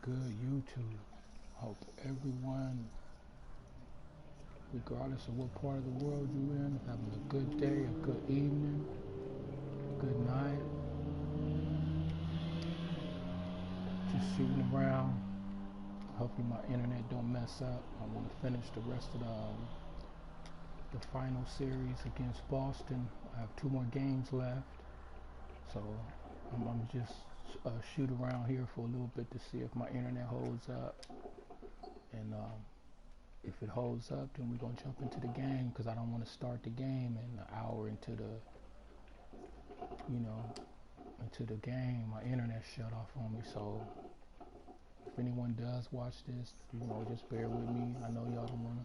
Good YouTube? Hope everyone, regardless of what part of the world you're in, is having a good day, a good evening, good night. Just shooting around. Hopefully my internet don't mess up. I want to finish the rest of the final series against Boston. I have two more games left, so I'm just shoot around here for a little bit to see if my internet holds up. And if it holds up, then we're gonna jump into the game because I don't want to start the game and an hour into you know, into the game, my internet shut off on me. So if anyone does watch this, just bear with me. I know y'all don't wanna.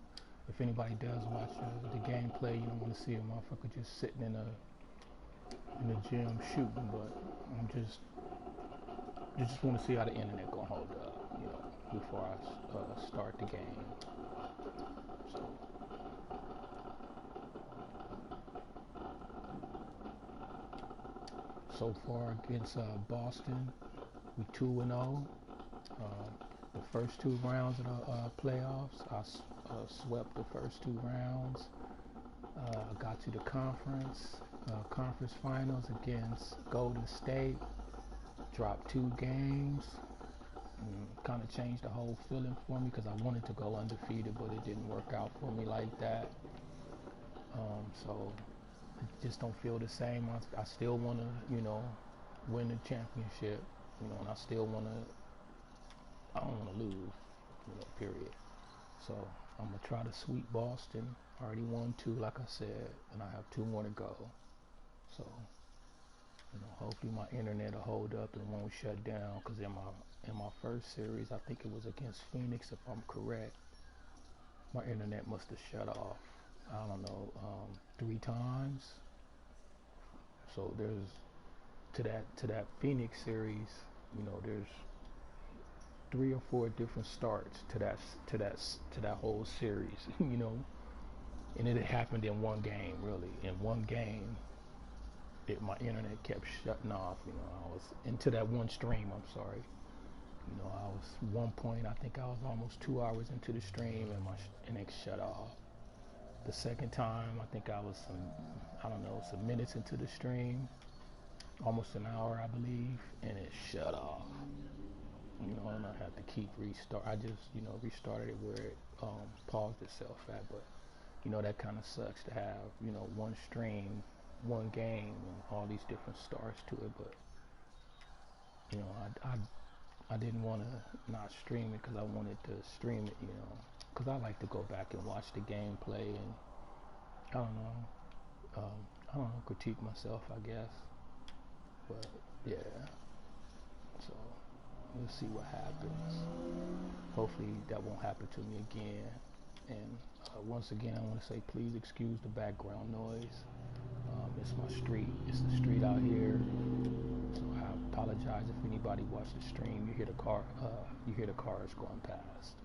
If anybody does watch the gameplay, you don't want to see a motherfucker just sitting in the gym shooting. But I'm just want to see how the internet gonna hold up, before I start the game. So. So far against Boston, we 2-0. The first two rounds of the playoffs, I swept the first two rounds. I got to the conference finals against Golden State. Dropped two games. Kind of changed the whole feeling for me because I wanted to go undefeated, but it didn't work out for me like that. So it just don't feel the same. I still want to, win the championship, and I still want to. I don't want to lose, period. So I'm gonna try to sweep Boston. I already won two, like I said, and I have two more to go. So, hopefully my internet will hold up and won't shut down. Cause in my first series, I think it was against Phoenix, if I'm correct. My internet must have shut off. I don't know, 3 times. So there's to that Phoenix series, there's 3 or 4 different starts to that whole series, and it happened in one game, really. In one game, my internet kept shutting off. I was into that one stream. I'm sorry. I was 1 point. I think I was almost 2 hours into the stream, and my internet shut off. The second time, I think I was some minutes into the stream, almost an hour, I believe, and it shut off. And I had to keep restart. I just, restarted it where it paused itself at. But, that kind of sucks to have, one stream, one game, and all these different starts to it. But, I didn't want to not stream it because I wanted to stream it, because I like to go back and watch the gameplay and, I don't know, critique myself, I guess. But, yeah. So. We'll see what happens. Hopefully that won't happen to me again. And once again, I want to say please excuse the background noise. It's my street. It's the street out here. So I apologize if anybody watched the stream. You hear the cars going past.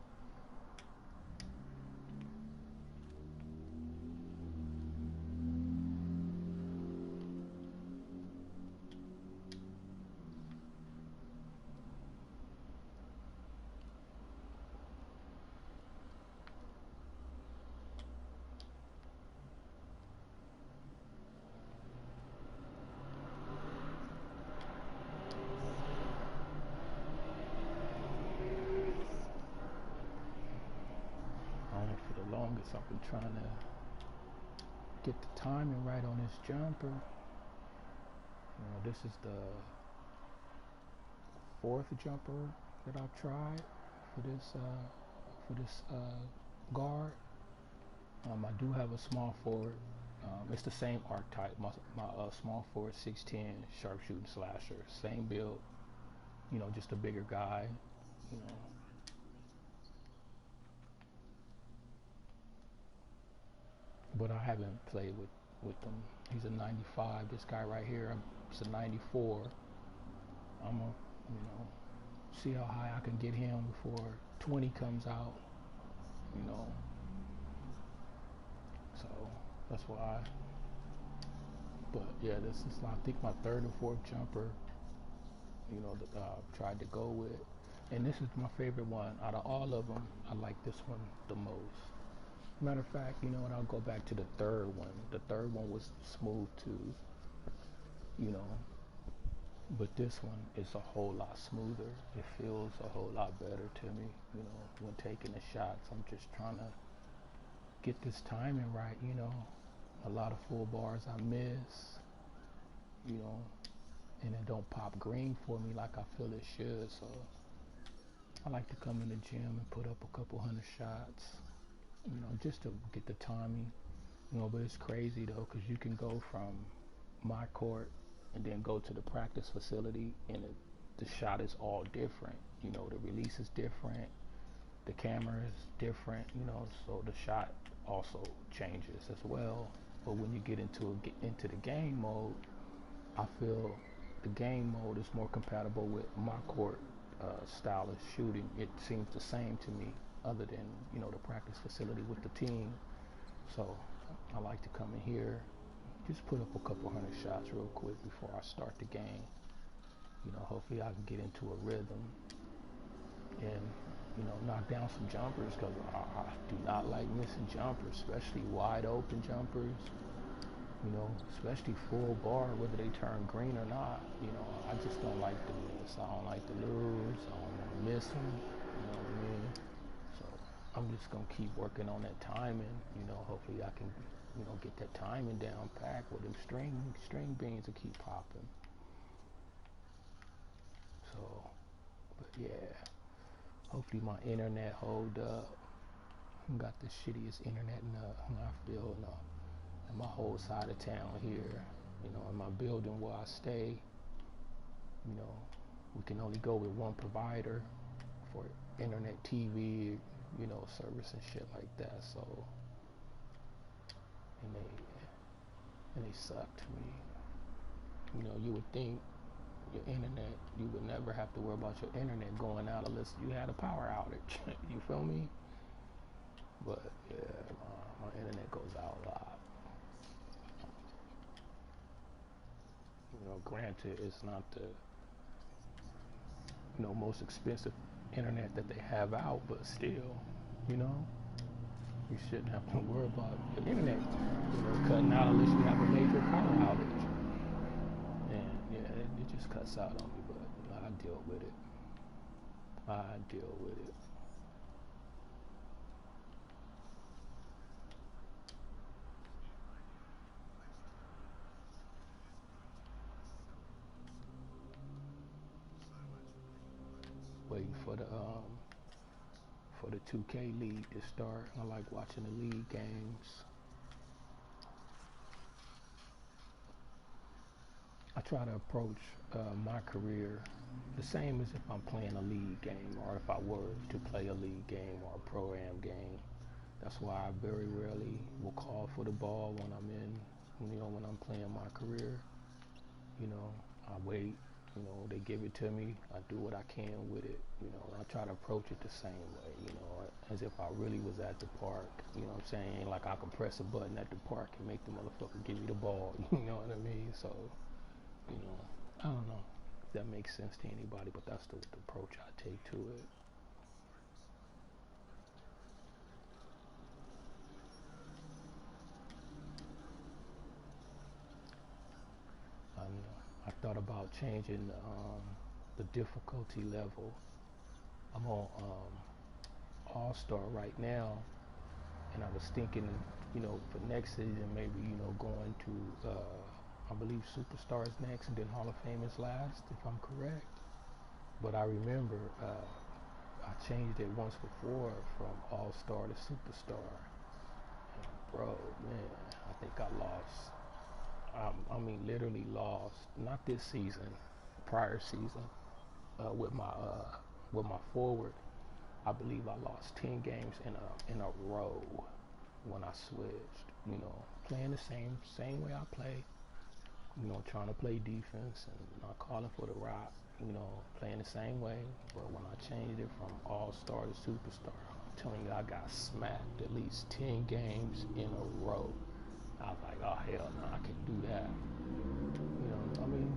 For the longest, I've been trying to get the timing right on this jumper. This is the 4th jumper that I've tried for this guard. I do have a small forward. It's the same archetype. My small forward 6'10" sharpshooting slasher. Same build. Just a bigger guy. You know, but I haven't played with them. He's a 95. This guy right here, it's a 94. I'm gonna, see how high I can get him before 20 comes out. You know, so that's why. But yeah, this is I think my 3rd or 4th jumper. That I've tried to go with, And this is my favorite one. Out of all of them, I like this one the most. Matter of fact, you know what? I'll go back to the third one. The third one was smooth too, you know. But this one is a whole lot smoother. It feels a whole lot better to me, you know, when taking the shots. I'm just trying to get this timing right, you know. A lot of full bars I miss, you know, and it don't pop green for me like I feel it should. So I like to come in the gym and put up a couple hundred shots, you know, just to get the timing, you know. But it's crazy though, because you can go from my court and then go to the practice facility, and the shot is all different. You know, the release is different, the camera is different, you know, so the shot also changes as well. But when you get into the game mode, I feel the game mode is more compatible with my court style of shooting. It seems the same to me, other than, you know, the practice facility with the team. So I like to come in here, just put up a couple hundred shots real quick before I start the game. You know, hopefully I can get into a rhythm and, you know, knock down some jumpers, because I do not like missing jumpers, especially wide open jumpers. You know, especially full bar, whether they turn green or not. You know, I just don't like to miss. I don't like to lose. I don't want to miss them. You know what I mean? So I'm just gonna keep working on that timing. You know, hopefully I can, you know, get that timing down packed with them string beans to keep popping. So, but yeah, hopefully my internet hold up. I got the shittiest internet I feel in my whole side of town here. You know, in my building where I stay, you know, we can only go with one provider for internet, TV, you know, service and shit like that. So, and they suck to me. You know, you would think your internet, you would never have to worry about your internet going out unless you had a power outage. You feel me? But yeah, my internet goes out a lot. You know, granted, it's not the, you know, most expensive internet that they have out, but still, you know, you shouldn't have to worry about the internet, you know, cutting out unless you have a major power outage. And yeah, it just cuts out on me, but you know, I deal with it. I deal with it. Waiting for the 2K league to start. I like watching the league games. I try to approach my career the same as if I'm playing a league game, or if I were to play a league game or a pro-am game. That's why I very rarely will call for the ball when I'm in, you know, when I'm playing my career. You know, I wait, you know, they give it to me, I do what I can with it, you know, I try to approach it the same way, you know, as if I really was at the park, you know what I'm saying? Ain't like I can press a button at the park and make the motherfucker give me the ball, you know what I mean? So, you know, I don't know if that makes sense to anybody, but that's the approach I take to it. I thought about changing the difficulty level. I'm on All-Star right now, and I was thinking, you know, for next season, maybe, you know, going to, I believe Superstar is next, and then Hall of Fame is last, if I'm correct. But I remember I changed it once before from All-Star to Superstar. And bro, man, I think I lost. I mean, literally lost. Not this season, prior season, with my forward. I believe I lost 10 games in a row when I switched. You know, playing the same way I play. You know, trying to play defense and not calling for the rock. You know, playing the same way. But when I changed it from All-Star to Superstar, I'm telling you, I got smacked at least 10 games in a row. I was like, oh hell no, I can't do that. You know, I mean,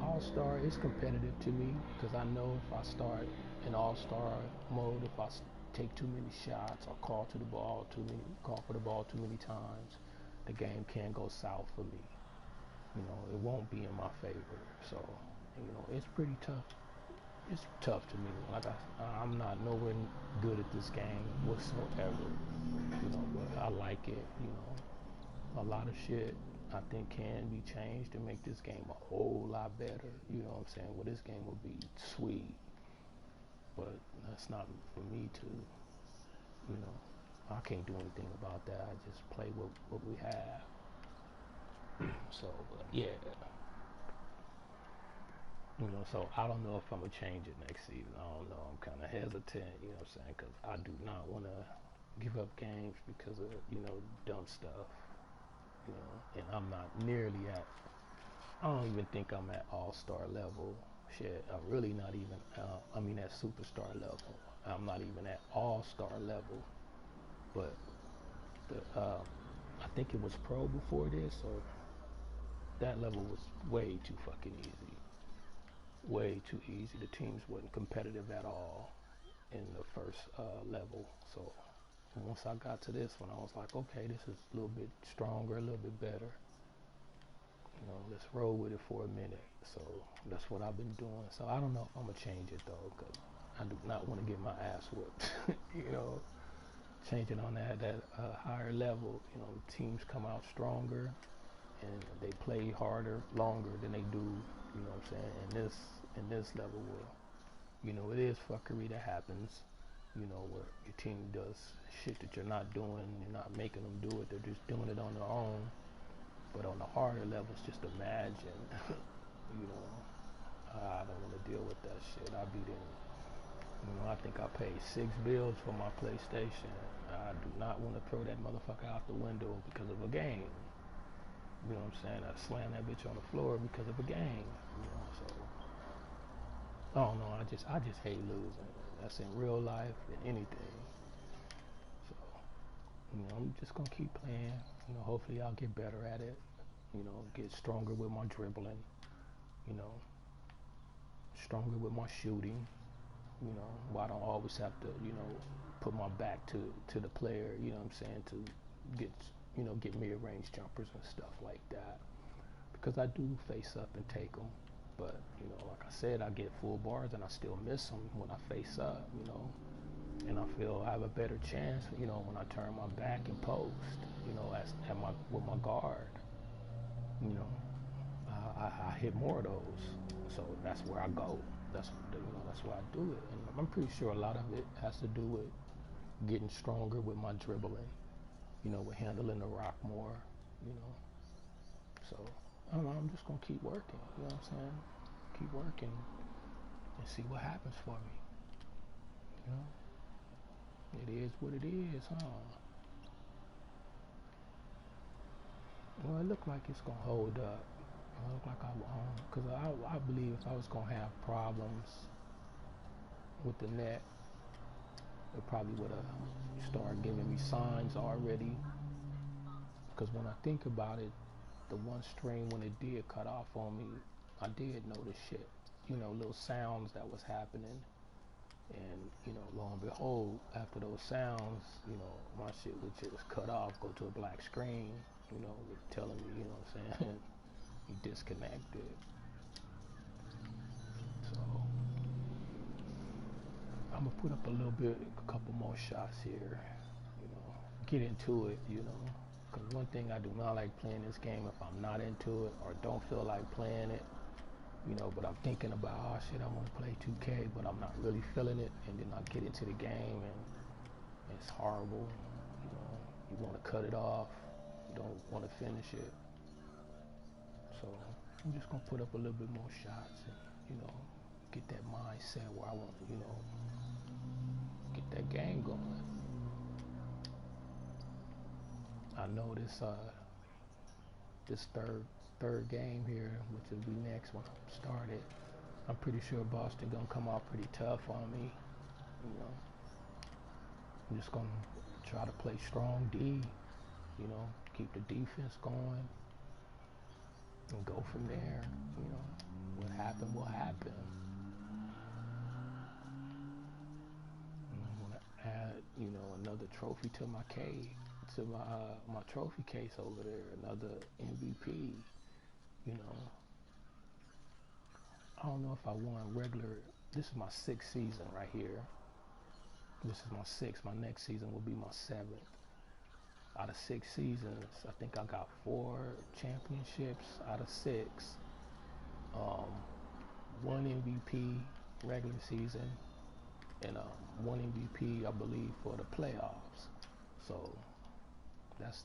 All Star is competitive to me because I know if I start in all-star mode, if I take too many shots or call for the ball too many times, the game can go south for me. You know, it won't be in my favor. So, you know, it's pretty tough. It's tough to me. Like I'm not nowhere good at this game whatsoever. You know, but I like it. You know, a lot of shit I think can be changed to make this game a whole lot better. You know what I'm saying? Well, this game will be sweet, but that's not for me to. You know, I can't do anything about that. I just play what we have. So, yeah. You know, so I don't know if I'm going to change it next season. I don't know. I'm kind of hesitant, you know what I'm saying? Because I do not want to give up games because of, you know, dumb stuff. You know, and I'm not nearly at, I don't even think I'm at all-star level. Shit, I'm really not even, at superstar level. I'm not even at all-star level. But I think it was pro before this, so that level was way too fucking easy. Way too easy. The teams wasn't competitive at all in the first level. So once I got to this one, I was like, okay, this is a little bit stronger, a little bit better. You know, let's roll with it for a minute. So that's what I've been doing. So I don't know if I'm gonna change it though, because I do not want to get my ass whooped. You know, changing on that higher level. You know, teams come out stronger and they play harder, longer than they do. You know what I'm saying? In this level, where, you know, it is fuckery that happens. You know, where your team does shit that you're not doing, you're not making them do it. They're just doing it on their own. But on the harder levels, just imagine. You know, I don't want to deal with that shit. I be there. You know, I think I paid $6 for my PlayStation. I do not want to throw that motherfucker out the window because of a game. You know what I'm saying? I slam that bitch on the floor because of a game. You know, so I don't know. I just hate losing. That's in real life and anything. So, you know, I'm just gonna keep playing. You know, hopefully I'll get better at it. You know, get stronger with my dribbling. You know, stronger with my shooting. You know, where I don't always have to, you know, put my back to the player. You know what I'm saying? To get mid-range jumpers and stuff like that. Because I do face up and take them. But, you know, like I said, I get full bars and I still miss them when I face up, you know. And I feel I have a better chance, you know, when I turn my back and post, you know, with my guard. You know, I hit more of those. So that's where I go. That's why I do it. And I'm pretty sure a lot of it has to do with getting stronger with my dribbling, you know, with handling the rock more, you know. So I don't know, I'm just gonna keep working, you know what I'm saying? Keep working and see what happens for me. You know? It is what it is, huh? Well, it looked like it's gonna hold up. It looked like I won't, because I believe if I was gonna have problems with the net, it probably would have started giving me signs already. Because when I think about it, the one stream, when it did cut off on me, I did notice shit, you know, little sounds that was happening. And, you know, lo and behold, after those sounds, you know, my shit would just cut off, go to a black screen, you know, telling me, you know what I'm saying, you disconnected. So I'm gonna put up a couple more shots here, you know, get into it, you know. Because one thing I do not like playing this game if I'm not into it or don't feel like playing it, you know, but I'm thinking about, oh shit, I want to play 2K, but I'm not really feeling it, and then I get into the game and it's horrible, you know, you want to cut it off, you don't want to finish it. So I'm just going to put up a little bit more shots and, you know, get that mindset where I want to, you know, get that game going. I know this third game here, which will be next when I start it, I'm pretty sure Boston gonna come out pretty tough on me. You know, I'm just gonna try to play strong D. You know, keep the defense going and go from there. You know, what happened will happen. trophy to my case, to my trophy case over there. Another MVP. You know, I don't know if I won regular. This is my sixth season right here. This is my sixth. My next season will be my seventh. Out of 6 seasons, I think I got 4 championships out of 6. One MVP regular season, and 1 MVP, I believe, for the playoffs. So that's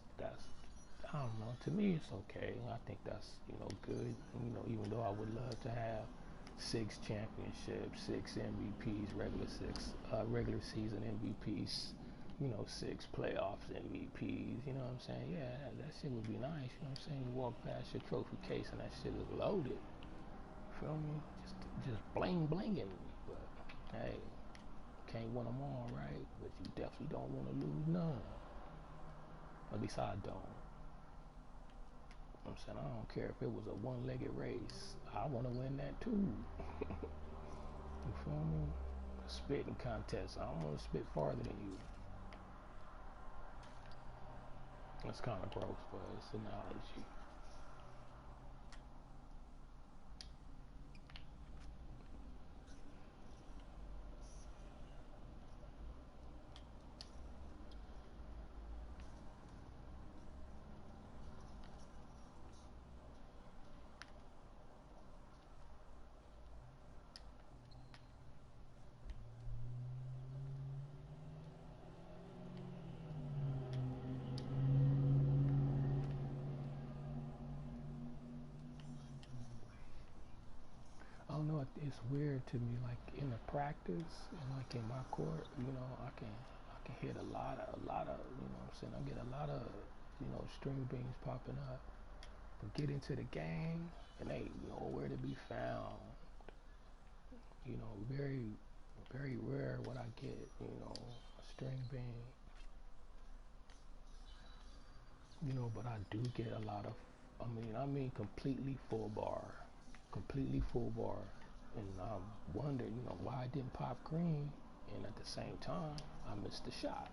I don't know. To me, it's okay. I think that's good. Even though I would love to have 6 championships, 6 MVPs, regular season MVPs, 6 playoffs MVPs. You know what I'm saying? Yeah, that shit would be nice. You know what I'm saying? You walk past your trophy case and that shit is loaded. Feel me? Just bling blinging. But hey, can't win them all, right? But you definitely don't want to lose none. At least I don't. I'm saying, I don't care if it was a one-legged race. I want to win that too. You feel me? A spitting contest. I don't want to spit farther than you. That's kind of gross, but it's an analogy. I don't know. It's weird to me. Like in the practice and like in my court, I can hit a lot of, what I'm saying. I get a lot of, string beans popping up. But get into the game and they nowhere to be found. Very, very rare what I get. A string bean. But I do get a lot of. I mean, completely full bar. And I wonder, why I didn't pop green, and at the same time, I missed the shot,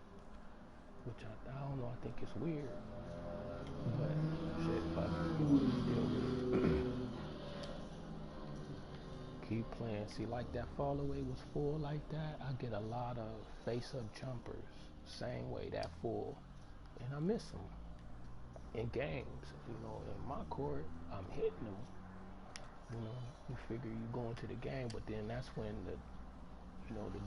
which I don't know. I think it's weird, but shit, fuck it, deal with it. Keep playing. See, like that fall away was full like that. I get a lot of face-up jumpers, same way that full, and I miss them in games. In my court, I'm hitting them. You figure you go into the game, but then that's when the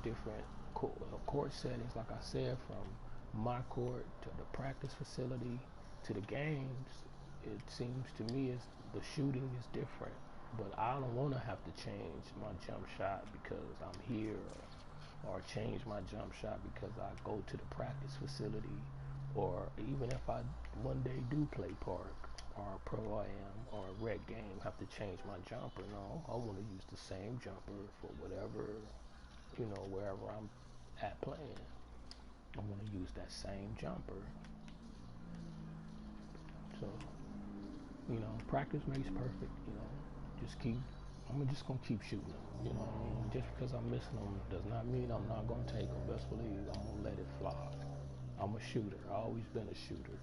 different court settings, like I said, from my court to the practice facility to the games, it seems to me as the shooting is different. But I don't want to have to change my jump shot because I'm here, or change my jump shot because I go to the practice facility, or even if I one day do play park or pro am or a rec game, have to change my jumper. No, I want to use the same jumper for whatever, wherever I'm at playing. I want to use that same jumper. So, practice makes perfect. I'm just gonna keep shooting them. You know what I mean? Just because I'm missing them does not mean I'm not gonna take them. Best believe I'm gonna let it fly. I'm a shooter. I've always been a shooter.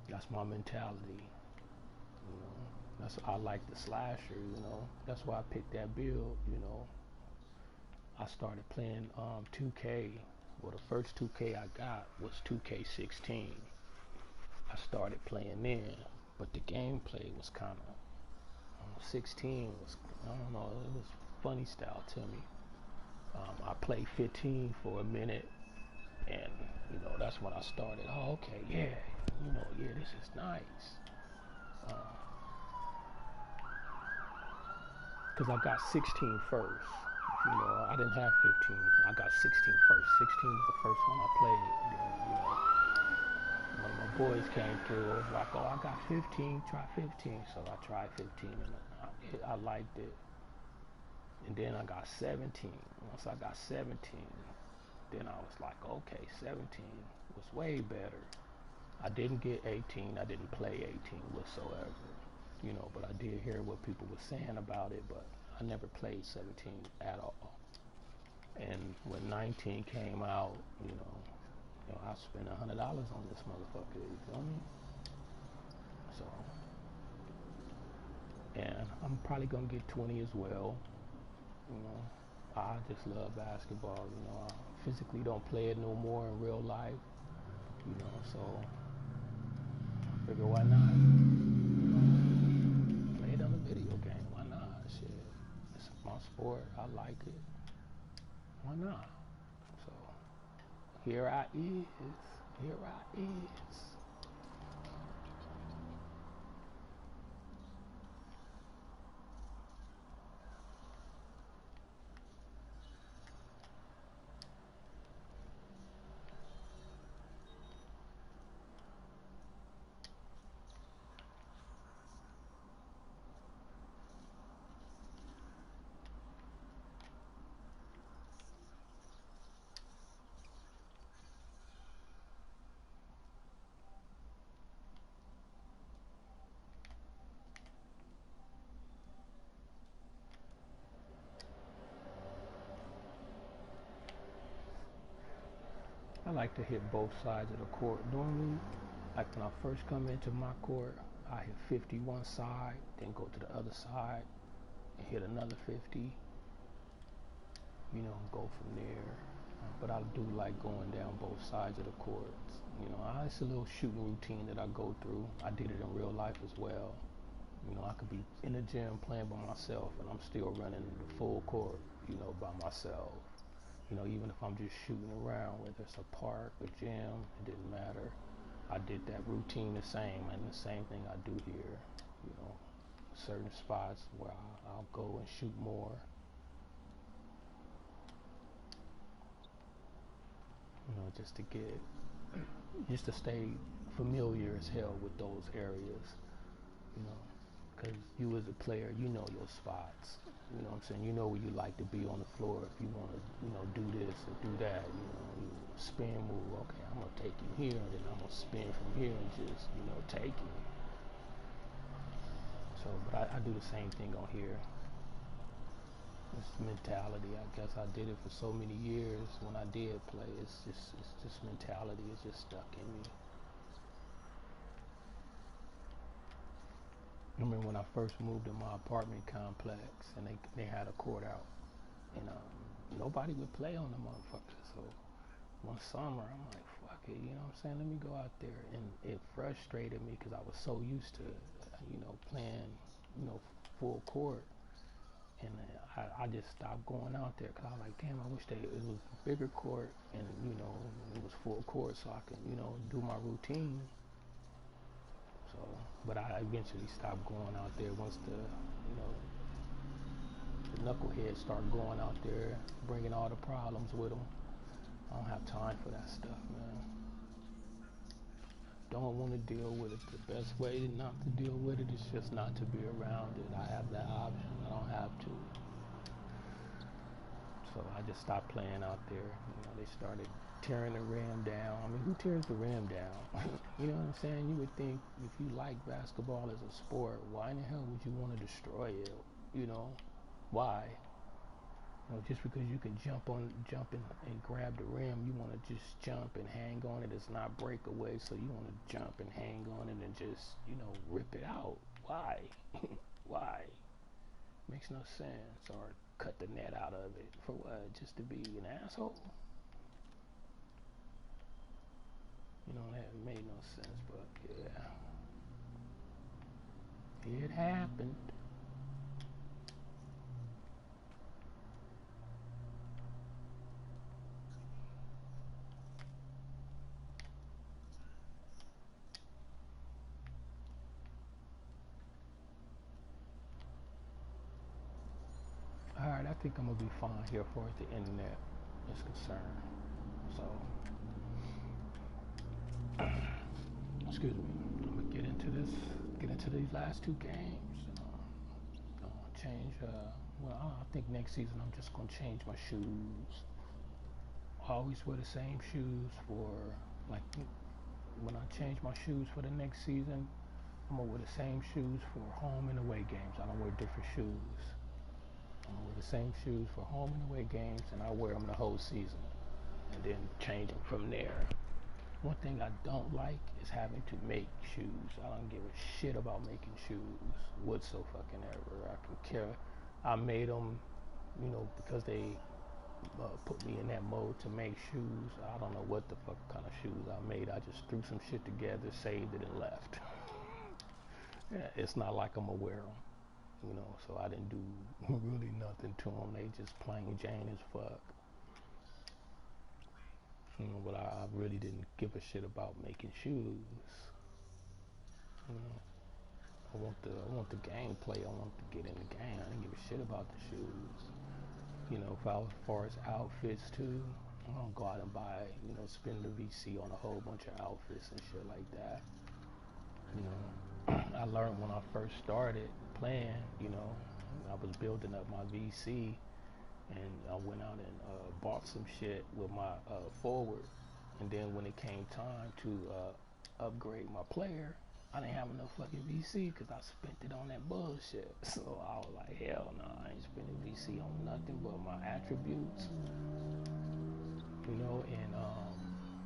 That's my mentality. I like the slasher. That's why I picked that build. I started playing 2K. Well, the first 2K I got was 2K16. I started playing then, but the gameplay was kind of 16 was, I don't know, it was funny style to me. I played 15 for a minute, and that's when I started. Oh, okay, yeah, yeah, this is nice. Because I got 16 first. I didn't have 15. I got 16 first. 16 was the first one I played. One of my boys came through. I was like, oh, I got 15. Try 15. So I tried 15, and I liked it. And then I got 17. Once I got 17, then I was like, okay, 17 was way better. I didn't get 18. I didn't play 18 whatsoever. But I did hear what people were saying about it, but I never played 17 at all. And when 19 came out, I spent $100 on this motherfucker. You feel me? So, and I'm probably gonna get 20 as well. I just love basketball. I physically don't play it no more in real life. So I figure why not? Play it on a video game. Why not? Shit, it's my sport. I like it. Why not? So here I is. Here I is. I like to hit both sides of the court. Normally, like when I first come into my court, I hit 50 one side, then go to the other side and hit another 50. Go from there. But I do like going down both sides of the court. It's a little shooting routine that I go through. I did it in real life as well. I could be in the gym playing by myself and I'm still running the full court, by myself. Even if I'm just shooting around, whether it's a park, a gym, it didn't matter. I did that routine the same, and the same thing I do here. Certain spots where I'll go and shoot more. Just to stay familiar as hell with those areas. Because you as a player, your spots. You know what I'm saying? You know where you like to be on the floor. If you want to, do this or do that, you spin move. Okay, I'm going to take you here, and then I'm going to spin from here and just, take you. So, but I do the same thing on here. It's mentality. I guess I did it for so many years when I did play. It's just mentality. It's just stuck in me. I remember when I first moved in my apartment complex and they had a court out and nobody would play on the motherfucker. So one summer I'm like, fuck it, you know what I'm saying? Let me go out there. And it frustrated me because I was so used to, playing, full court. And I just stopped going out there because I was like, damn, I wish it was bigger court and, it was full court so I could, do my routine. So, but I eventually stopped going out there once the knuckleheads start going out there, bringing all the problems with them. I don't have time for that stuff, man. Don't want to deal with it. The best way not to deal with it is just not to be around it. I have that option. I don't have to. So I just stopped playing out there. They started tearing the rim down. I mean, who tears the rim down? You know what I'm saying? You would think if you like basketball as a sport, why in the hell would you want to destroy it? Why? Just because you can jump and grab the rim, you want to just jump and hang on it. It's not breakaway, so you want to jump and hang on it and just, rip it out. Why? Why? Makes no sense. Or cut the net out of it. For what? Just to be an asshole? That made no sense, but yeah. It happened. Alright, I think I'm going to be fine here for the internet is concerned. So, excuse me. I'm going to get into these last two games. Change, I think next season I'm just going to change my shoes. I always wear the same shoes when I change my shoes for the next season, I'm going to wear the same shoes for home and away games. I don't wear different shoes. I'm gonna wear the same shoes for home and away games, and I wear them the whole season, and then change them from there. One thing I don't like is having to make shoes. I don't give a shit about making shoes whatsoever. I can care. I made them, because they put me in that mode to make shoes. I don't know what the fuck kind of shoes I made. I just threw some shit together, saved it, and left. Yeah, it's not like I'm gonna wear them, so I didn't do really nothing to them. They just plain Jane as fuck. But I really didn't give a shit about making shoes. I want the gameplay. I want to get in the game. I didn't give a shit about the shoes. As far as outfits too, I don't go out and buy, spend the VC on a whole bunch of outfits and shit like that. I learned when I first started playing, I was building up my VC, and I went out and bought some shit with my forward, and then when it came time to upgrade my player, I didn't have enough fucking VC because I spent it on that bullshit. So I was like, hell no, I ain't spending VC on nothing but my attributes,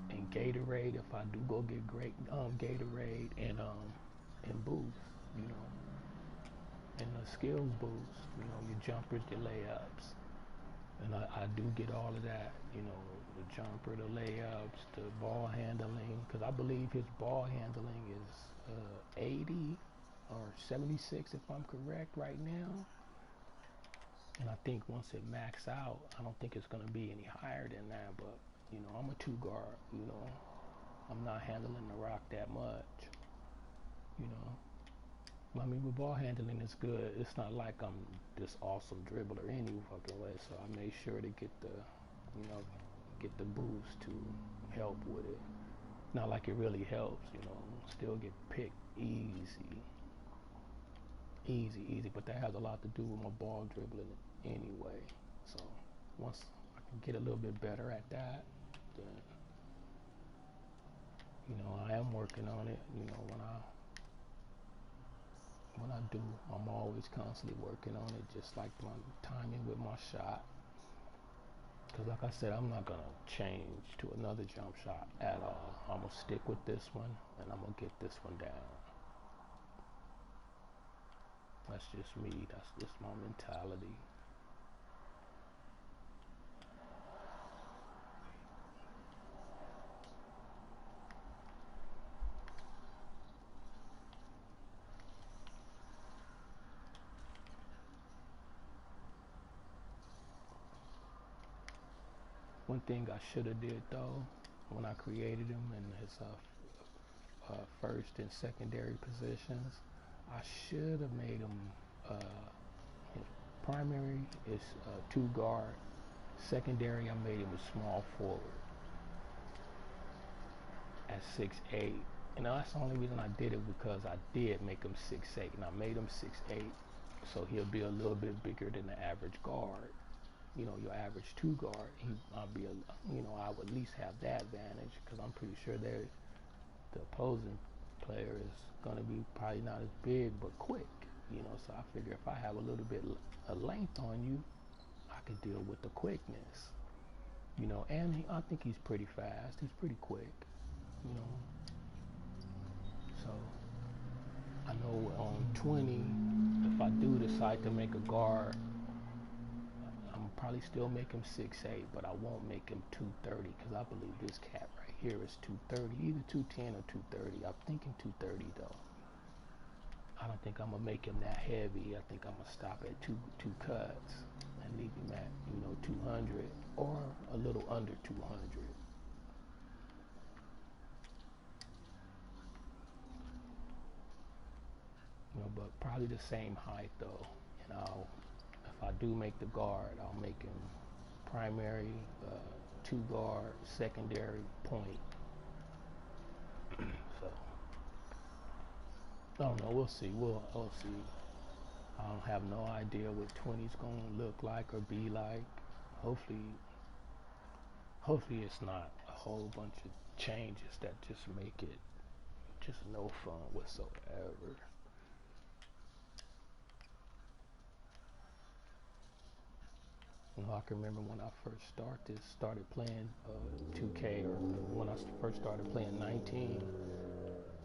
and Gatorade if I do go get great Gatorade and boost, and the skills boost, your jumpers, your layups. And I do get all of that, the jumper, the layups, the ball handling, because I believe his ball handling is 80 or 76 if I'm correct right now. And I think once it max out, I don't think it's going to be any higher than that, but, I'm a two guard, I'm not handling the rock that much, I mean, with ball handling, it's good. It's not like I'm this awesome dribbler any fucking way. So I made sure to get the boost to help with it. Not like it really helps, Still get picked easy. But that has a lot to do with my ball dribbling anyway. So once I can get a little bit better at that, then I am working on it. When I do, I'm always constantly working on it, just like my timing with my shot. Because like I said, I'm not going to change to another jump shot at all. I'm going to stick with this one, and I'm going to get this one down. That's just me. That's just my mentality. One thing I should have did though, when I created him in his first and secondary positions, I should have made him primary is two guard, secondary I made him a small forward at 6'8". And that's the only reason I did it, because I did make him 6'8", and I made him 6'8", so he'll be a little bit bigger than the average guard. Your average two guard, I would at least have that advantage, because I'm pretty sure the opposing player is going to be probably not as big but quick. So I figure if I have a little bit of length on you, I could deal with the quickness. And I think he's pretty fast. He's pretty quick. So I know on 20, if I do decide to make a guard, I'm probably still make him 6'8", but I won't make him 230, because I believe this cat right here is 230, either 210 or 230. I'm thinking 230 though. I don't think I'm gonna make him that heavy. I think I'm gonna stop at two cuts and leave him at 200 or a little under 200. But probably the same height though. And if I do make the guard, I'll make him primary, two guard, secondary, point. So I don't know. We'll see. We'll see. I don't have no idea what 20's gonna look like or be like. Hopefully it's not a whole bunch of changes that just make it just no fun whatsoever. You know, I can remember when I first started playing 2K, or when I first started playing 19.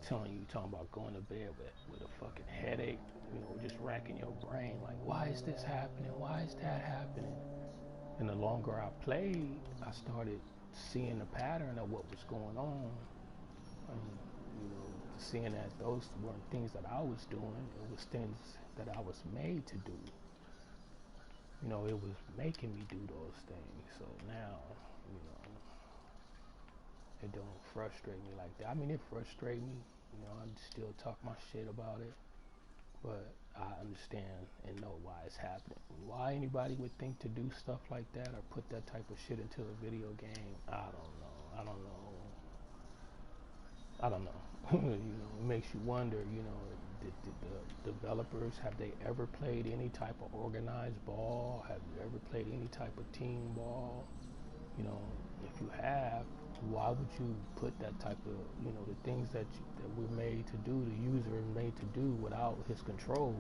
Talking about going to bed with a fucking headache, you know, just racking your brain like, why is this happening? Why is that happening? And the longer I played, I started seeing the pattern of what was going on. And, you know, seeing that those weren't things that I was doing, it was things that I was made to do. You know, it was making me do those things. So now, you know, it don't frustrate me like that. I mean, it frustrates me. You know, I still talk my shit about it, but I understand and know why it's happening. Why anybody would think to do stuff like that or put that type of shit into a video game, I don't know. You know, it makes you wonder, you know, did the developers, have they ever played any type of organized ball? Have you ever played any type of team ball? You know, if you have, why would you put that type of, you know, the things that we're made to do, the user is made to do without his control?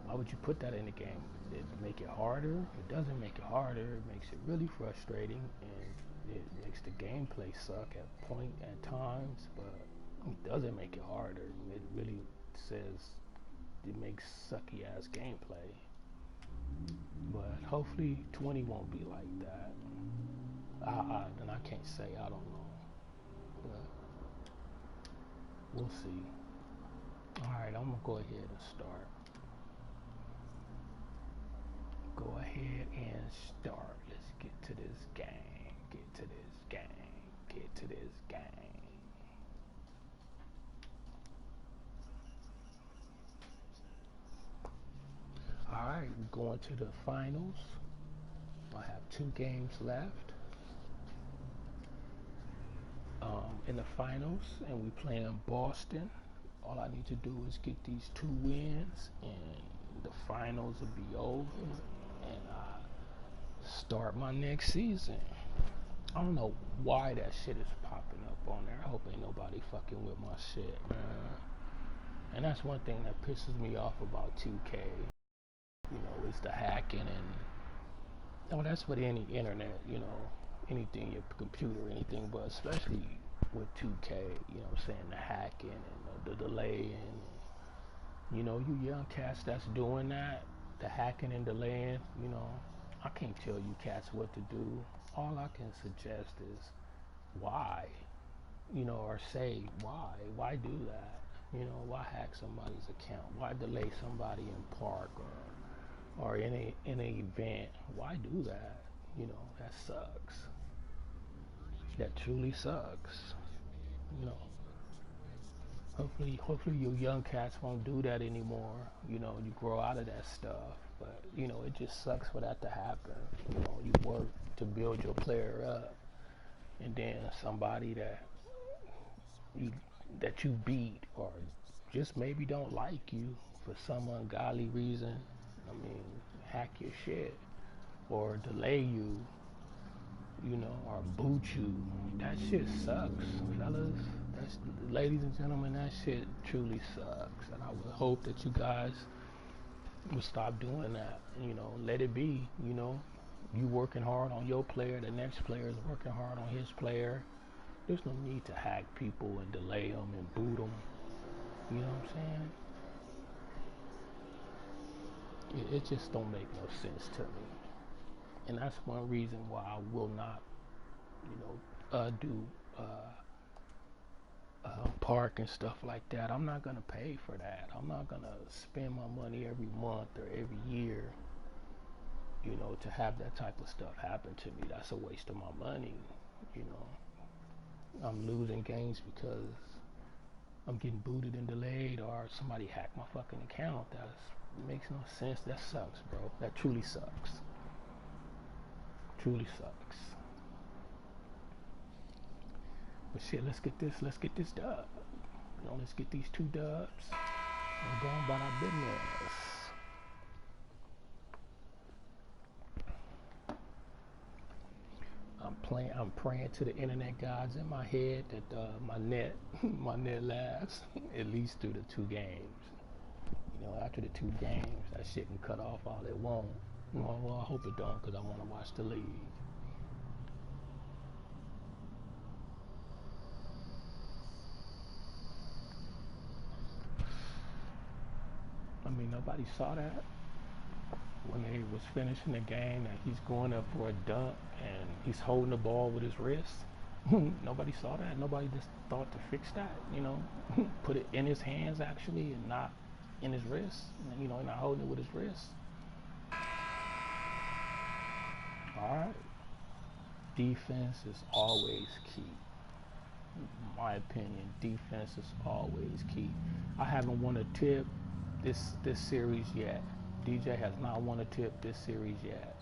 Why would you put that in the game? It make it harder? It doesn't make it harder. It makes it really frustrating, and it makes the gameplay suck at times, but it doesn't make it harder. It really says it makes sucky ass gameplay. But hopefully 20 won't be like that. And I can't say, I don't know, but we'll see. Alright, I'm gonna go ahead and start. Go ahead and start. Let's get to this game. Get to this game. Get to this game. Alright, we're going to the finals. I have 2 games left in the finals, and we playing Boston. All I need to do is get these 2 wins, and the finals will be over, and I start my next season. I don't know why that shit is popping up on there. I hope ain't nobody fucking with my shit, man. And that's one thing that pisses me off about 2K. You know, is the hacking, and that's with any internet, you know, anything, your computer, anything, but especially with 2K, you know what I'm saying, the hacking and the delaying. You know, you young cats that's doing that, the hacking and delaying, you know, I can't tell you cats what to do. All I can suggest is why, you know, or say why do that? You know, why hack somebody's account? Why delay somebody in park or in an event? Why do that? You know, that sucks. That truly sucks. You know, hopefully you young cats won't do that anymore. You know, you grow out of that stuff. But you know, it just sucks for that to happen. You know, you work to build your player up, and then somebody that you beat or just maybe don't like you for some ungodly reason, I mean, hack your shit or delay you, you know, or boot you. That shit sucks, fellas. Ladies and gentlemen, that shit truly sucks. And I would hope that you guys would stop doing that. You know, let it be. You know, you working hard on your player, the next player is working hard on his player. There's no need to hack people and delay them and boot them. You know what I'm saying? It just don't make no sense to me. And that's one reason why I will not, you know, do park and stuff like that. I'm not gonna pay for that. I'm not gonna spend my money every month or every year, you know, to have that type of stuff happen to me. That's a waste of my money. You know, I'm losing games because I'm getting booted and delayed, or somebody hacked my fucking account. That makes no sense. That sucks, bro. That truly sucks. Truly sucks. But shit, let's get this dub. You know, let's get these 2 dubs and go on about our business. I'm praying to the internet gods in my head that my net lasts at least through the 2 games. You know, after the 2 games, that shit can cut off all it wants. Well, I hope it don't, because I want to watch the league. I mean, nobody saw that when they was finishing the game, that he's going up for a dunk and he's holding the ball with his wrist. Nobody saw that. Nobody just thought to fix that, put it in his hands actually and not in his wrist, not holding it with his wrist. All right. Defense is always key. In my opinion, defense is always key. I haven't won a tip this series yet. DJ has not won a tip this series yet.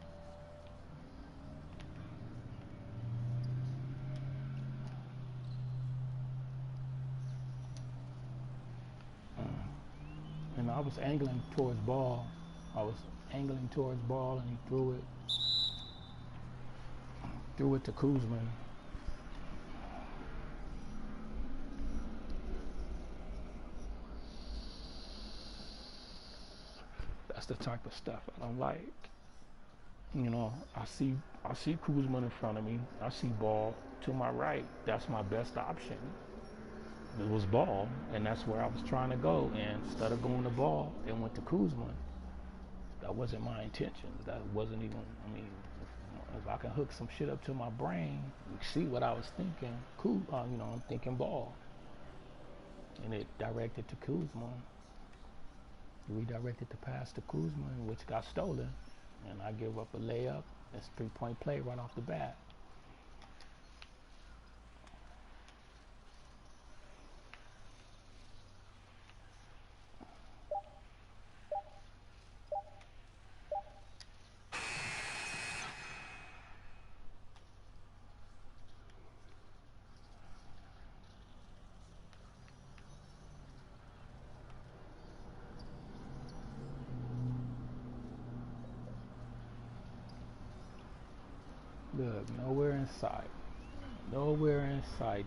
And I was angling towards ball. And he threw it to Kuzma. That's the type of stuff I don't like. I see Kuzma in front of me. I see ball to my right. That's my best option. It was ball, and that's where I was trying to go. And instead of going to ball, it went to Kuzma. That wasn't my intention. That wasn't even, if I can hook some shit up to my brain, you see what I was thinking. Cool, I'm thinking ball. And it directed to Kuzma. Redirected the pass to Kuzma, which got stolen. And I give up a layup. It's 3-point play right off the bat. Look, nowhere in sight. Nowhere in sight.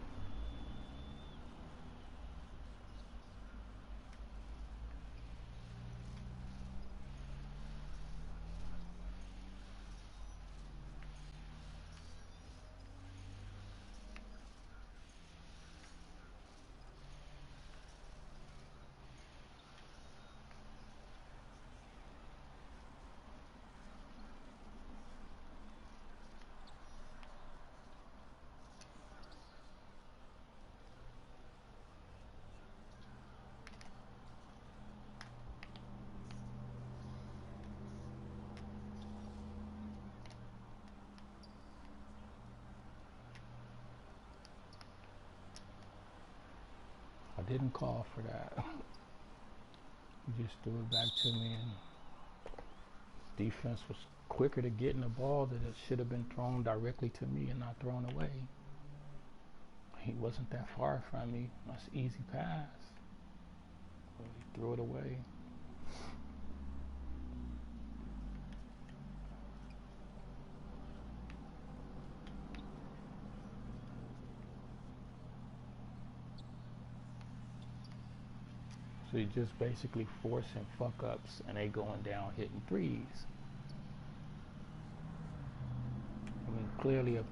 I didn't call for that. He just threw it back to me, and defense was quicker to getting the ball that it should have been thrown directly to me and not thrown away. He wasn't that far from me. That's an easy pass. But he threw it away. So you're just basically forcing fuck ups and they going down hitting threes. Clearly a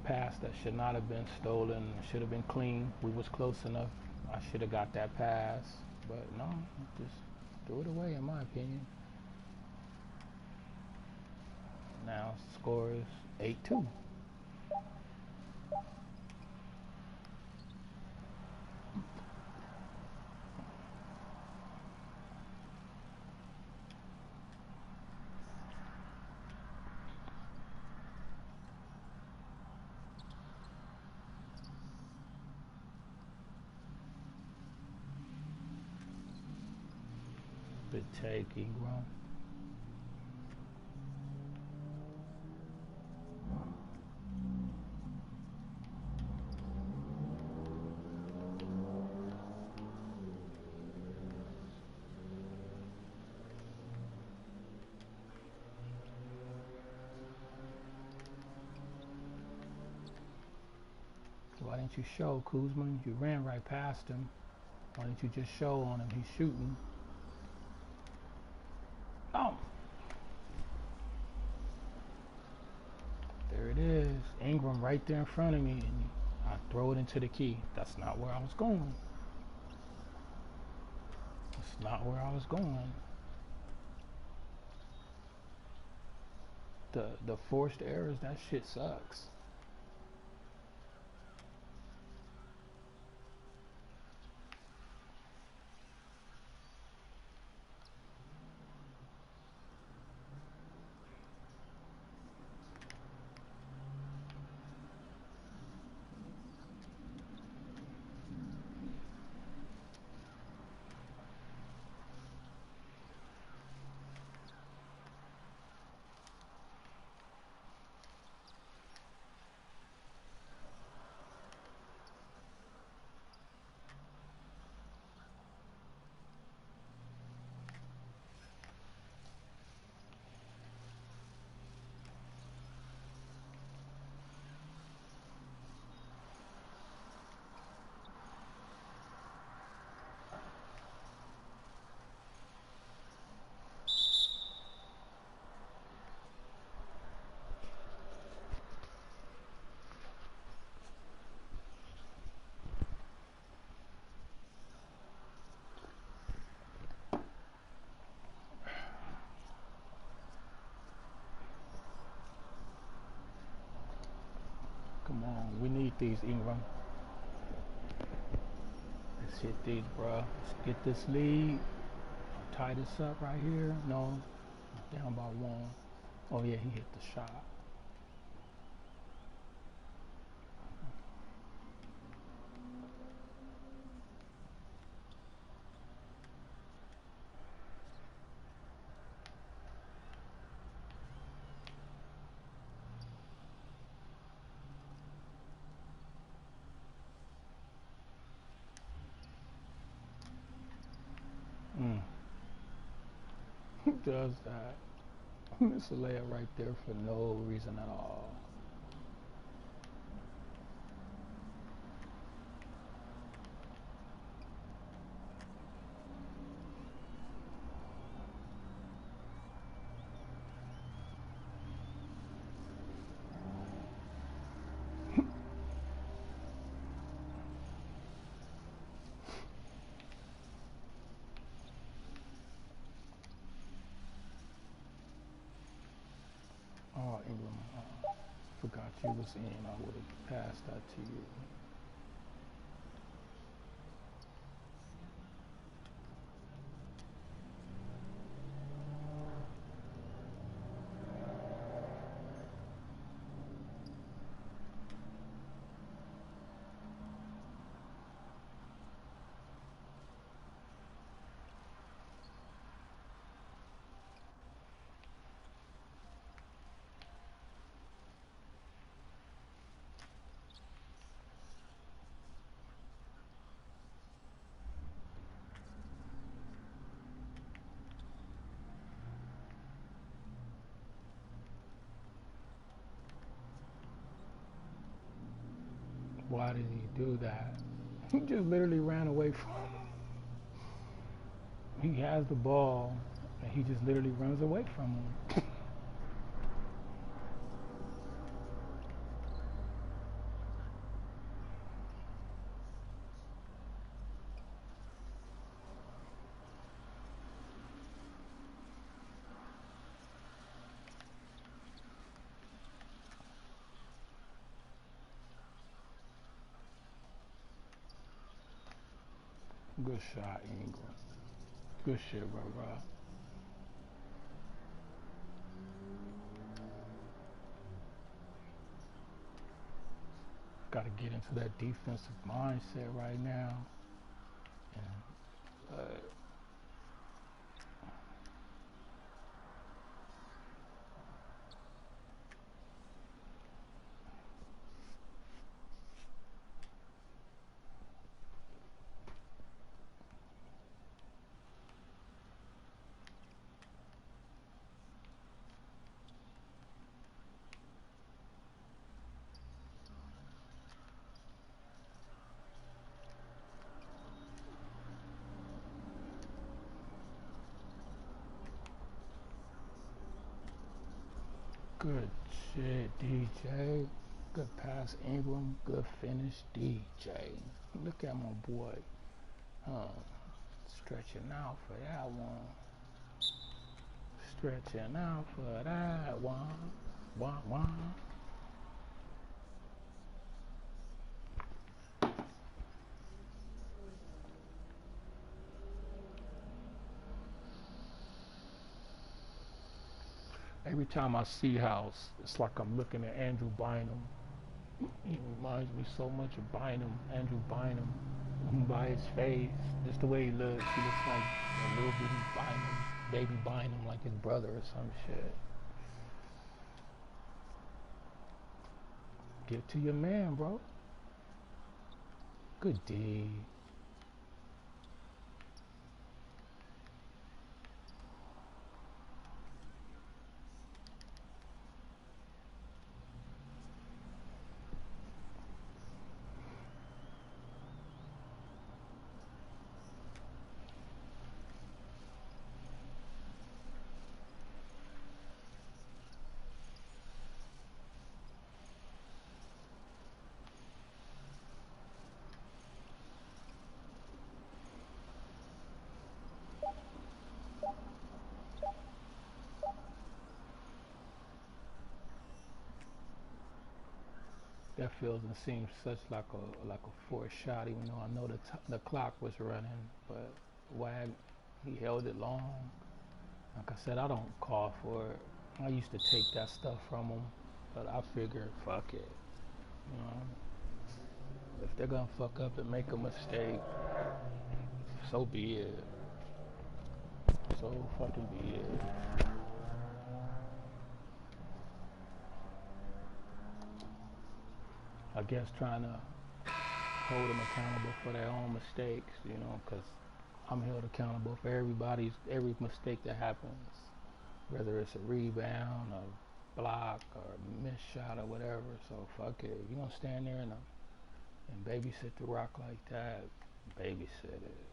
pass that should not have been stolen, should have been clean. We was close enough. I should have got that pass, but no, just threw it away in my opinion. Now score is 8-2. Good take, Ingram. Why didn't you show Kuzma? You ran right past him. Why didn't you just show on him? He's shooting. Oh. Ingram right there in front of me, and I throw it into the key. That's not where I was going. That's not where I was going. The forced errors, that shit sucks. Come on, we need these, Ingram. Let's hit these, bro. Let's get this lead. Tie this up right here. No, down by one. Oh yeah, he hit the shot. Who does that? It's a layup right there for no reason at all. Oh, Ingram, forgot you was in. I would have passed that to you. Why did he do that? He just literally ran away from him. He has the ball, and he just literally runs away from him. Good shot, Ingram. Good shit, bro. Got to get into that defensive mindset right now. And, good shit, DJ. Good pass, Ingram. Good finish, DJ. Look at my boy. Stretching out for that one. Stretching out for that one. One. Every time I see House, it's like I'm looking at Andrew Bynum. He reminds me so much of Bynum, Andrew Bynum, by his face, just the way he looks. He looks like a little bitty Bynum, baby Bynum, like his brother or some shit. Give it to your man, bro. Good D. That feels and seems such like a forced shot, even though I know the clock was running. But Wag, he held it long. Like I said, I don't call for it. I used to take that stuff from him, but I figured, fuck it. You know, if they're gonna fuck up and make a mistake, so be it. So fucking be it. I guess trying to hold them accountable for their own mistakes, you know, because I'm held accountable for every mistake that happens, whether it's a rebound, a block, or a missed shot, or whatever. So fuck it. If you're gonna stand there and babysit the rock like that, babysit it.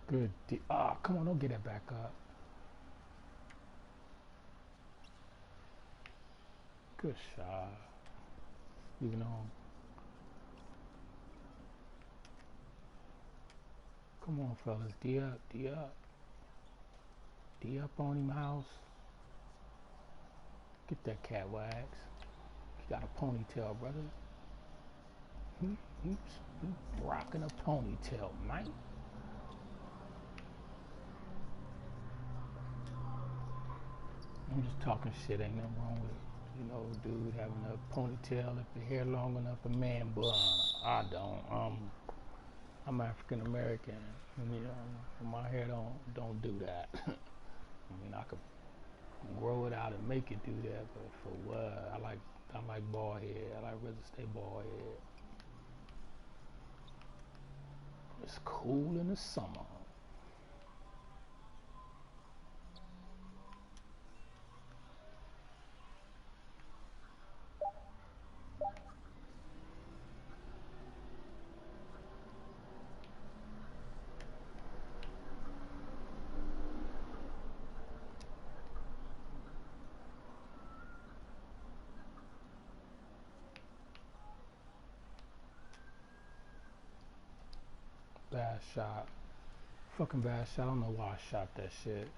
Good. Come on, don't get it back up. Good shot. Even though, come on, fellas, D up, D up, D up on him, House. Get that cat wax. He got a ponytail, brother. He's rocking a ponytail, man. I'm just talking shit. Ain't nothing wrong with, dude having a ponytail if the hair long enough. A man, but I don't. I'm African American. You know, my hair don't do that. I mean, I could grow it out and make it do that, but for what? I like bald head. I like rather stay bald head. It's cool in the summer. Bad shot. Fucking bad shot. I don't know why I shot that shit.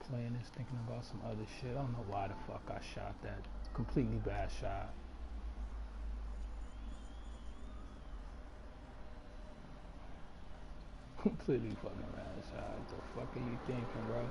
Playing this, thinking about some other shit. I don't know why the fuck I shot that. Completely bad shot. Completely fucking bad shot. What the fuck are you thinking, bro?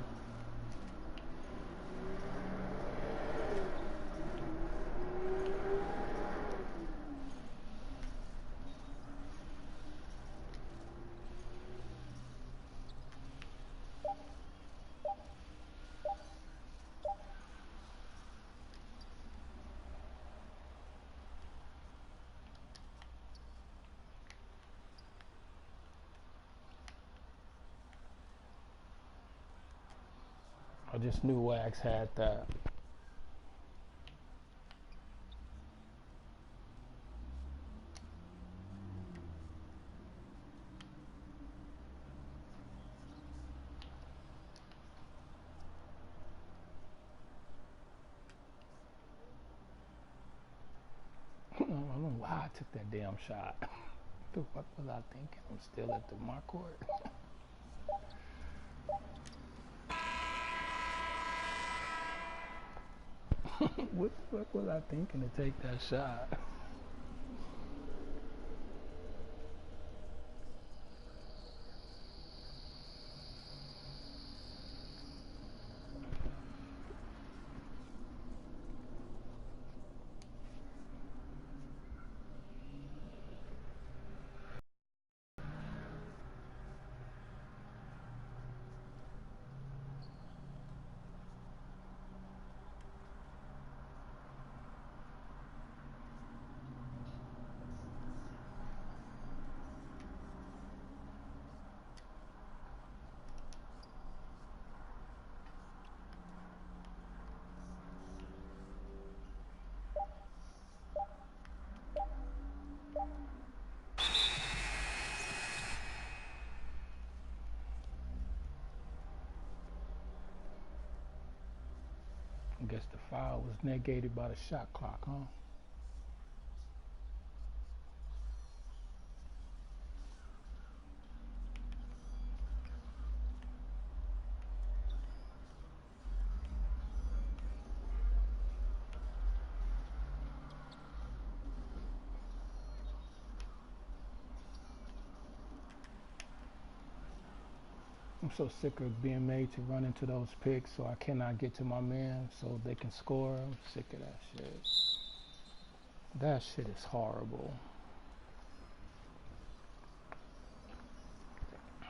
I just knew Wax had that. I don't know why I took that damn shot. What the fuck was I thinking? I'm still at my court. What the fuck was I thinking to take that shot? I guess the foul was negated by the shot clock, huh? I'm so sick of being made to run into those picks so I cannot get to my man so they can score. I'm sick of that shit. That shit is horrible.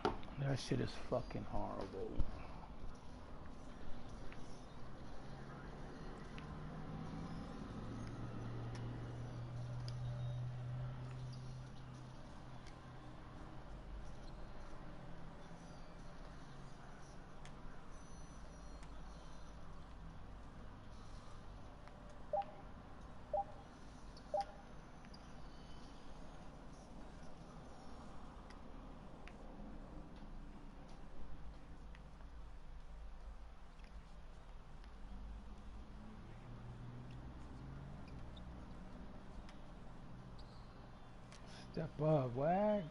That shit is fucking horrible. Step up, Wag.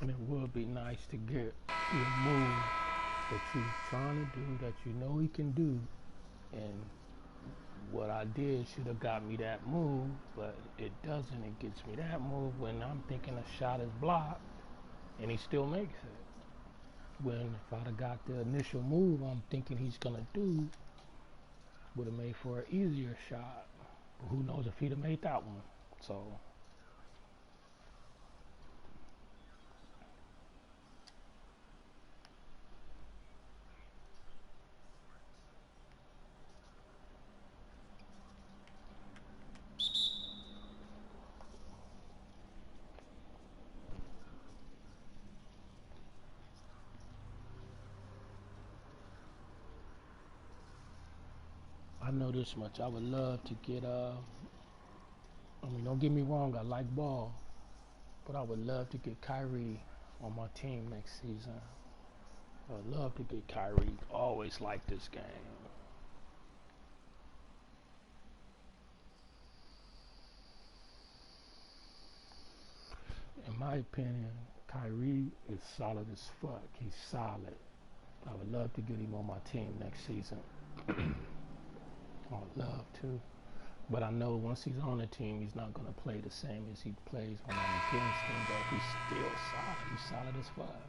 And it would be nice to get your move that you're trying to do, that you know he can do. And what I did should have got me that move, but it doesn't. It gets me that move when I'm thinking a shot is blocked and he still makes it. When if I'd have got the initial move I'm thinking he's gonna do, would have made for an easier shot. But who knows if he'd have made that one. So know this much. I would love to get I mean, don't get me wrong, I like ball, but I would love to get Kyrie on my team next season. I would love to get Kyrie. Always like this game. In my opinion, Kyrie is solid as fuck. He's solid. I would love to get him on my team next season. I would love to. But I know once he's on the team, he's not going to play the same as he plays when I'm against him, but he's still solid. He's solid as fuck.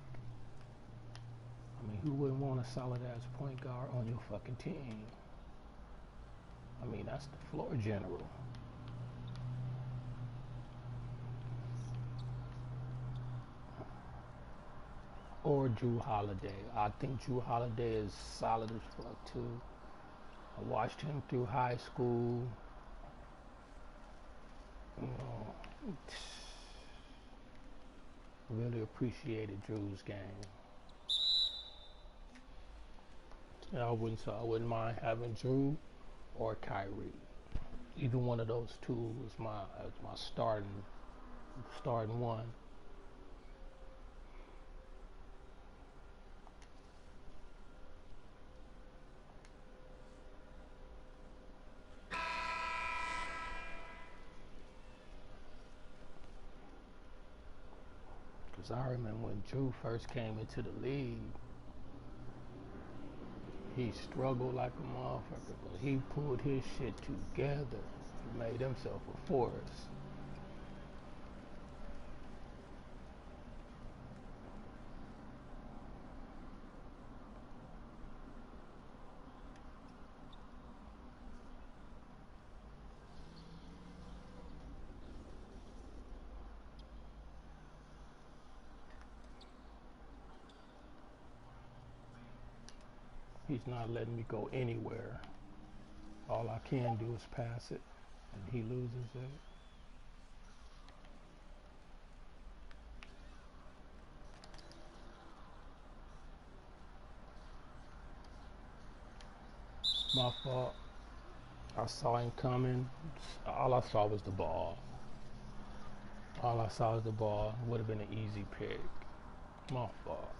I mean, who wouldn't want a solid-ass point guard on your fucking team? I mean, that's the floor general. Or Drew Holiday. I think Drew Holiday is solid as fuck, too. I watched him through high school. You know, really appreciated Drew's game. I wouldn't mind having Drew or Kyrie. Either one of those two is my starting one. Because I remember when Drew first came into the league, he struggled like a motherfucker, but he pulled his shit together. He made himself a force. He's not letting me go anywhere. All I can do is pass it, and he loses it. My fault. I saw him coming. All I saw was the ball. All I saw was the ball. Would have been an easy pick. My fault.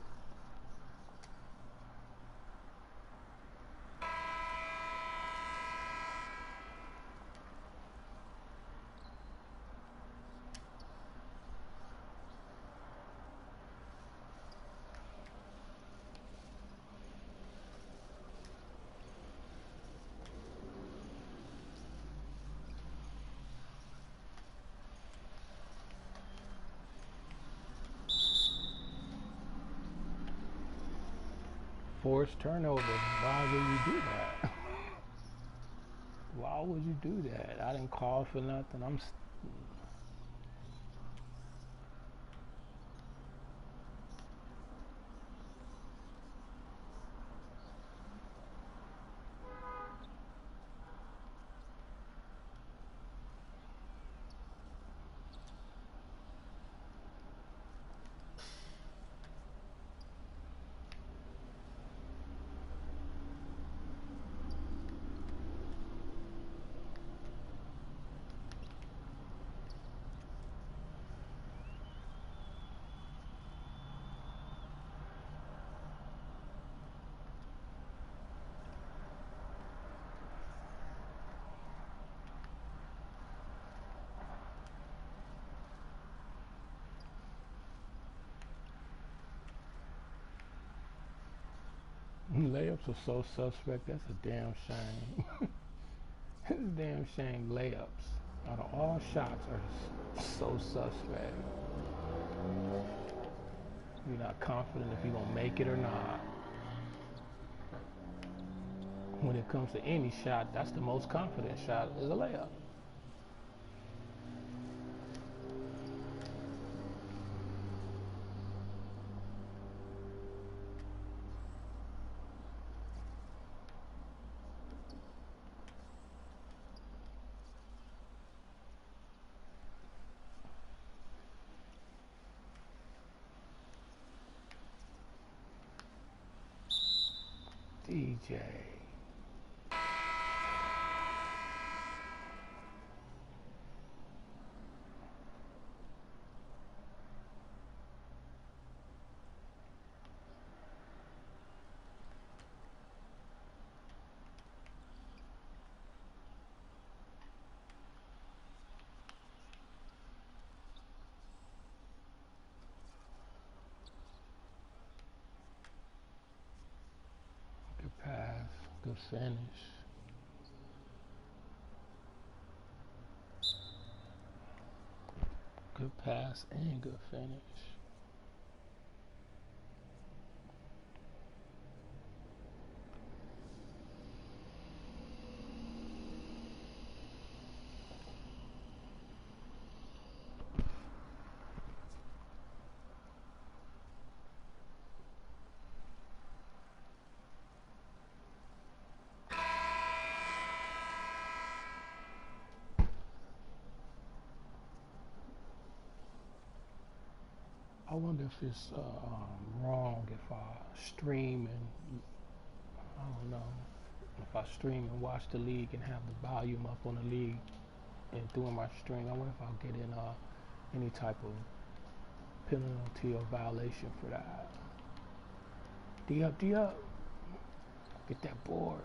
Forced turnover. Why would you do that? Why would you do that? I didn't call for nothing. Layups are so suspect. That's a damn shame. It's a damn shame. Layups out of all shots are so suspect. You're not confident if you're gonna make it or not. When it comes to any shot, that's the most confident shot is a layup. DJ. Good finish. Good pass and good finish. I wonder if it's wrong if I stream and I don't know if I stream and watch the league and have the volume up on the league and doing my stream. I wonder if I'll get in any type of penalty or violation for that. D up, get that board.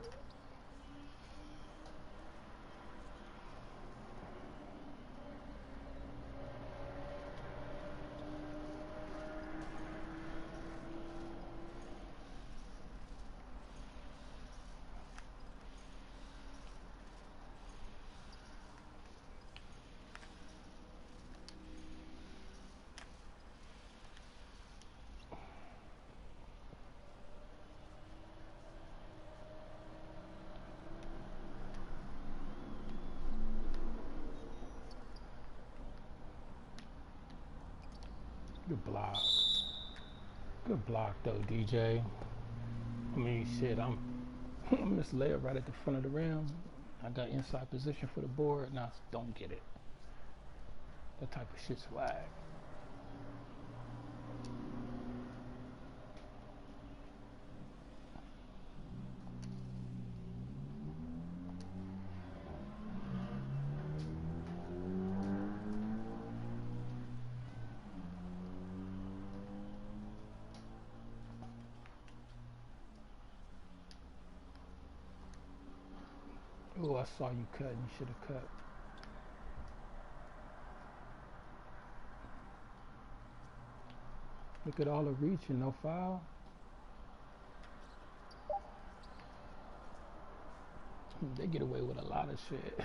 Good block. Good block though, DJ. I mean, shit, I'm misled right at the front of the rim. I got inside position for the board, and I don't get it. That type of shit's swag. Oh, I saw you cut. You should have cut. Look at all the reach and no foul. They get away with a lot of shit.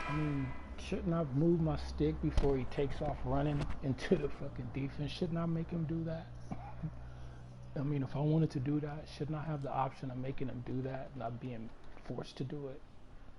I mean, shouldn't I move my stick before he takes off running into the fucking defense? Shouldn't I make him do that? I mean, if I wanted to do that, shouldn't I have the option of making him do that, not being forced to do it?